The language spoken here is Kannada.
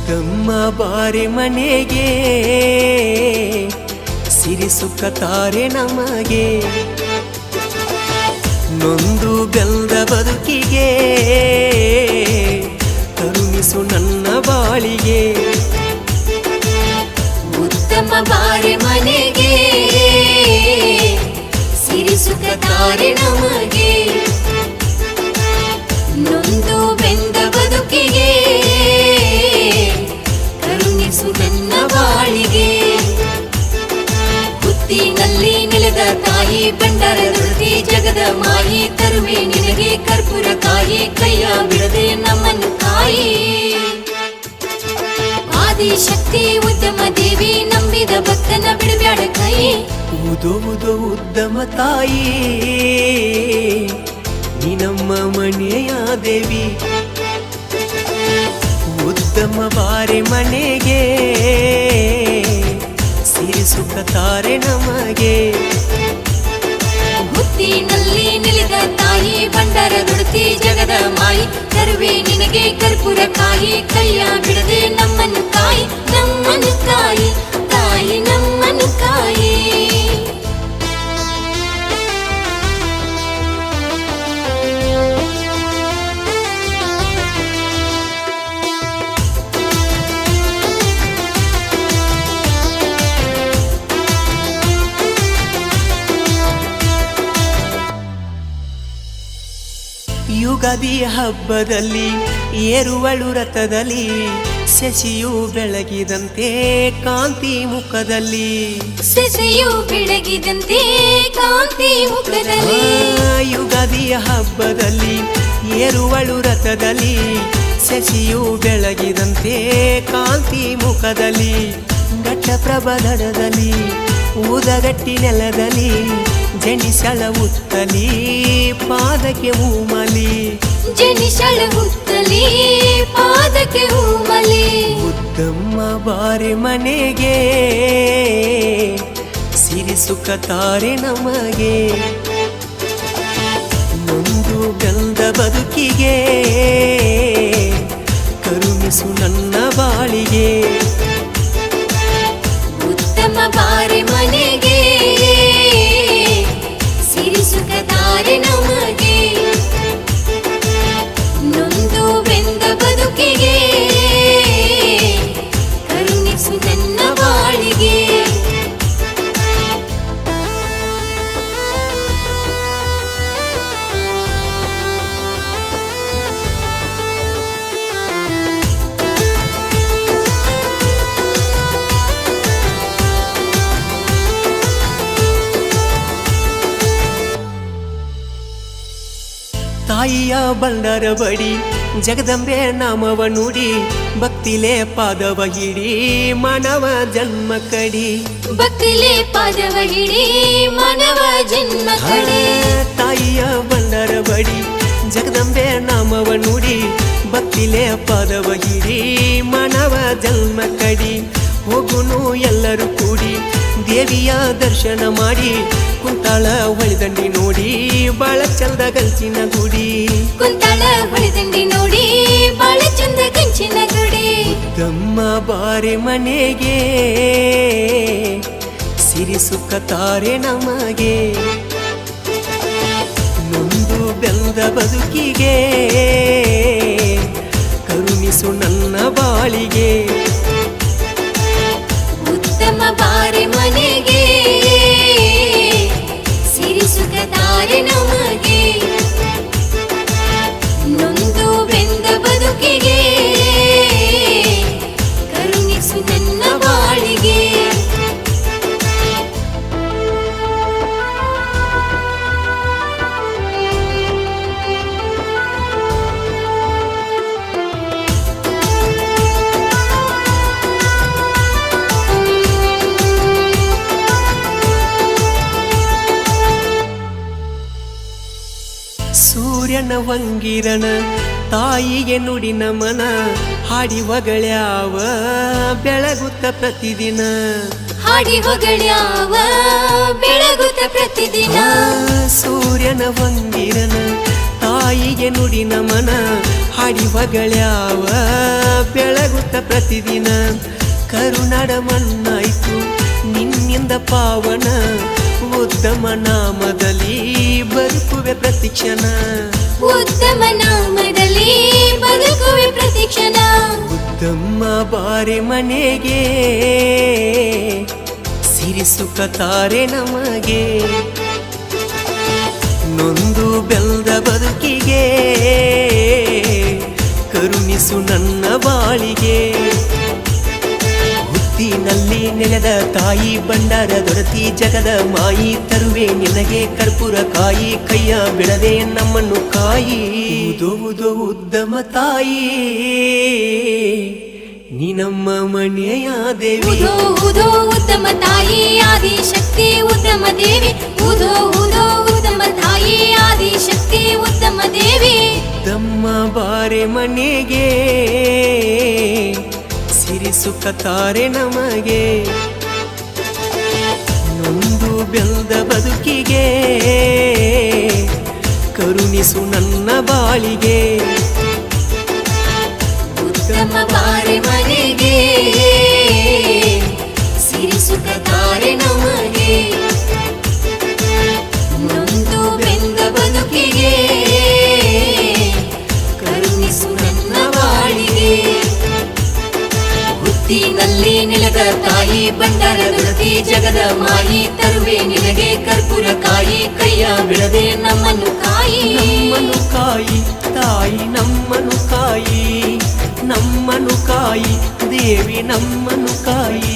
ಮುದ್ದಮ್ಮ ಬಾರೆ ಮನೆಗೆ ಸಿರಿ ಸುಖ ತಾರೆ ನಮಗೆ ನೊಂದು ಬೆಂದ ಬದುಕಿಗೆ ಕರುಣಿಸು ನನ್ನ ಬಾಳಿಗೆ ಮುದ್ದಮ್ಮ ಬಾರೆ ಮನೆಗೆ ಸಿರಿ ಸುಖ ತಾರೆ ನಮಗೆ ನೊಂದು ಬೆಂದ ಬದುಕಿಗೆ ಕರುಣಿಸು ನನ್ನ ಬಾಳಿಗೆ ಹುತ್ತಿನಲ್ಲಿ ನೆಲೆದ ತಾಯಿ ಬಂಡಾರದೊಡತಿ ಜಗದ ಮಾಯಿ ತರುವೆ ನಿನಗೆ ಕರ್ಪೂರ ಕಾಯಿ ಕೈಯ ಬಿಡದೆ ನಮ್ಮನ್ನು ಕಾಯಿ ಆದಿಶಕ್ತಿ ಉದ್ಯಮ ದೇವಿ ನಂಬಿದ ಭಕ್ತನ ಬಿಡಬ್ಯಾಡ ಕೈ ಉದೋ ಉದ್ದಮ ತಾಯಿ ನೀ ನಮ್ಮ ಮನೆಯ ದೇವಿ ಉದ್ದಮ ಬಾರೆ ಮನೆಗೆ ಸಿರಿ ಸುಖ ತಾರೆ ನಮಗೆ ಹುತ್ತಿನಲ್ಲಿ ನೆಲೆದ ತಾಯಿ ಬಂಡಾರದೊಡತಿ ಜಗದ ಮಾಯಿ ತರುವೆ ನಿನಗೆ ಕರ್ಪೂರ ಕಾಯಿ ಕೈಯ ಬಿಡದೆ ನಮ್ಮನ್ನು ಕಾಯಿ ತಾಯಿ ನಮ್ಮನ್ನು ಕಾಯಿ ಯುಗಾದಿ ಹಬ್ಬದಲ್ಲಿ ಏರುವಳು ರಥದಲ್ಲಿ ಶಶಿಯು ಬೆಳಗಿದಂತೆ ಕಾಂತಿ ಮುಖದಲ್ಲಿ ಶಶಿಯು ಬೆಳಗಿದಂತೆ ಕಾಂತಿ ಮುಖದಲ್ಲಿ ಯುಗಾದಿ ಹಬ್ಬದಲ್ಲಿ ಏರುವಳು ರಥದಲ್ಲಿ ಶಶಿಯು ಬೆಳಗಿದಂತೆ ಕಾಂತಿ ಮುಖದಲ್ಲಿ ಘಟ್ಟಪ್ರಭದಡದಲ್ಲಿ ಊದಗಟ್ಟಿ ನೆಲದಲ್ಲಿ ಜನಿಸಳ ಉತ್ತಲಿ ಪಾದಕ್ಕೆ ಹೂಮಲಿ ಜನಿಸಳ ಉತ್ತಲಿ ಪಾದಕ್ಕೆ ಹೂಮಲಿ ಮುದ್ದಮ್ಮ ಬಾರೆ ಮನೆಗೆ ಸಿರಿ ಸುಖ ತಾರೆ ನಮಗೆ ನೊಂದು ಬೆಂದ ಬದುಕಿಗೆ ಕರುಣಿಸು ನನ್ನ ಬಾಳಿಗೆ ಉತ್ತಮ ಬಾರೆ ಮನೆಗೆ ಸಿರಿ ಸುಖ ತಾರೆ ನಮಗೆ ನೊಂದು ಬೆಂದ ಬದುಕಿಗೆ ಕರುಣಿಸು ನನ್ನ ಬಾಳಿಗೆ ತಾಯಿಯ ಬಂಡರ ಬಡಿ ಜಗದಂಬೆ ನಾಮವ ನುಡಿ ಭಕ್ತಿಲೇ ಪಾದವ ಹಿಡಿ ಮಾನವ ಜನ್ಮ ಕಡಿ ಭಕ್ತಿಲೇ ಪಾದವ ಹಿಡಿ ಮಾನವ ಜನ್ಮ ಕಡಿ ತಾಯಿಯ ಬಂಡರ ಬಡಿ ಜಗದಂಬೆ ನಾಮವ ನುಡಿ ಭಕ್ತಿಲೇ ಪಾದವ ಹಿಡಿ ಮಾನವ ಜನ್ಮ ಕಡಿ ಹೋಗುನು ಎಲ್ಲರೂ ಕೂಡಿ ದೇವಿಯ ದರ್ಶನ ಮಾಡಿ ಕುಂತಾಳ ಹೊಳಿದಂಡಿ ನೋಡಿ ಬಾಳ ಚಂದ ಗಂಚಿನ ಗುಡಿ ಕುಂತಾಳ ಹೊಳಿದಂಡಿ ನೋಡಿ ಬಾಳ ಚಂದ ಗಂಚಿನ ಗುಡಿ ಮುದ್ದಮ್ಮ ಬಾರೆ ಮನೆಗೆ ಸಿರಿ ಸುಖ ತಾರೆ ನಮಗೆ ನೊಂದು ಬೆಂದ ಬದುಕಿಗೆ ಕರುಣಿಸು ನನ್ನ ಬಾಳಿಗೆ ಉತ್ತಮ ಬಾರೆ ಮನೆಗೆ ಸಿರಿ ಸುಖ ತಾರೆ ನಮಗೆ ನೊಂದು ಬೆಂದ ಬದುಕಿಗೆ ಕರುಣಿಸು ನನ್ನ ಬಾಳಿಗೆ ಸೂರ್ಯನ ವಂಗಿರನ ತಾಯಿಗೆ ನುಡಿ ನಮನ ಹಾಡಿ ಹೊಗಳ್ಯಾವ ಬೆಳಗುತ್ತ ಪ್ರತಿದಿನ ಹಾಡಿ ಹೊಗಳ್ಯಾವ ಬೆಳಗುತ್ತ ಪ್ರತಿದಿನ ಸೂರ್ಯನ ವಂಗಿರನ ತಾಯಿಗೆ ನುಡಿ ನಮನ ಹಾಡಿ ಹೊಗಳ್ಯಾವ ಬೆಳಗುತ್ತ ಪ್ರತಿದಿನ ಕರುನಾಡ ಮಣ್ಣಾಯ್ತು ನಿನ್ನಿಂದ ಪಾವನ ಉತ್ತಮ ನಾಮದಲ್ಲಿ ಬದುಕುವೆ ಪ್ರತಿಕ್ಷಣ ಉತ್ತಮ ನಾಮದಲ್ಲಿ ಬದುಕುವೆ ಪ್ರತಿಕ್ಷಣ ಉತ್ತಮ ಬಾರೆ ಮನೆಗೆ ಸಿರಿ ಸುಖ ತಾರೆ ನಮಗೆ ನೊಂದು ಬೆಲ್ದ ಬದುಕಿಗೆ ಕರುಣಿಸು ನನ್ನ ಬಾಳಿಗೆ ಹುತ್ತಿನಲ್ಲಿ ನೆನೆದ ತಾಯಿ ಭಂಡಾರ ದೊರತಿ ಜಗದ ಮಾಯಿ ತರುವೆ ನಿನಗೆ ಕರ್ಪೂರ ಕಾಯಿ ಕೈಯ ಬಿಡದೆ ನಮ್ಮನ್ನು ಕಾಯಿ ಉದೋ ಉದ್ದಮ ತಾಯಿ ನೀ ನಮ್ಮ ಮನೆಯ ದೇವಿ ಉದೋ ಉದೋ ಉತ್ತಮ ತಾಯಿ ಆದಿ ಶಕ್ತಿ ಉತ್ತಮ ದೇವಿ ಉದೋ ಉದೋ ಉತ್ತಮ ತಾಯಿ ಆದಿ ಶಕ್ತಿ ಉತ್ತಮ ದೇವಿ ತಮ್ಮ ಬಾರೆ ಮನೆಗೆ ಸಿರಿ ಸುಖ ತಾರೆ ನಮಗೆ ನೊಂದು ಬೆಲ್ದ ಬದುಕಿಗೆ ಕರುಣಿಸು ನನ್ನ ಬಾಳಿಗೆ ಉತ್ತಮ ಬಾರೆ ಮನೆಗೆ ಸಿರಿ ಸುಖ ತಾರೆ ನಮಗೆ ನೊಂದು ಬೆಂದ ಬದುಕಿಗೆ ಕರುಣಿಸು ನನ್ನ ಬಾಳಿಗೆ ಹುತ್ತಿನಲ್ಲಿ ನೆಲದ ತಾಯಿ ಭಂಡಾರ ದೊರತಿ ಜಗದ ಮಾಯಿ ತರುವೆ ನಿನಗೆ ಕರ್ಪೂರ ಕಾಯಿ ಕೈಯ ಬಿಡದೆ ನಮ್ಮನ್ನು ಕಾಯಿ ನಮ್ಮನು ಕಾಯಿ ತಾಯಿ ನಮ್ಮನು ಕಾಯಿ ದೇವಿ ನಮ್ಮನು ಕಾಯಿ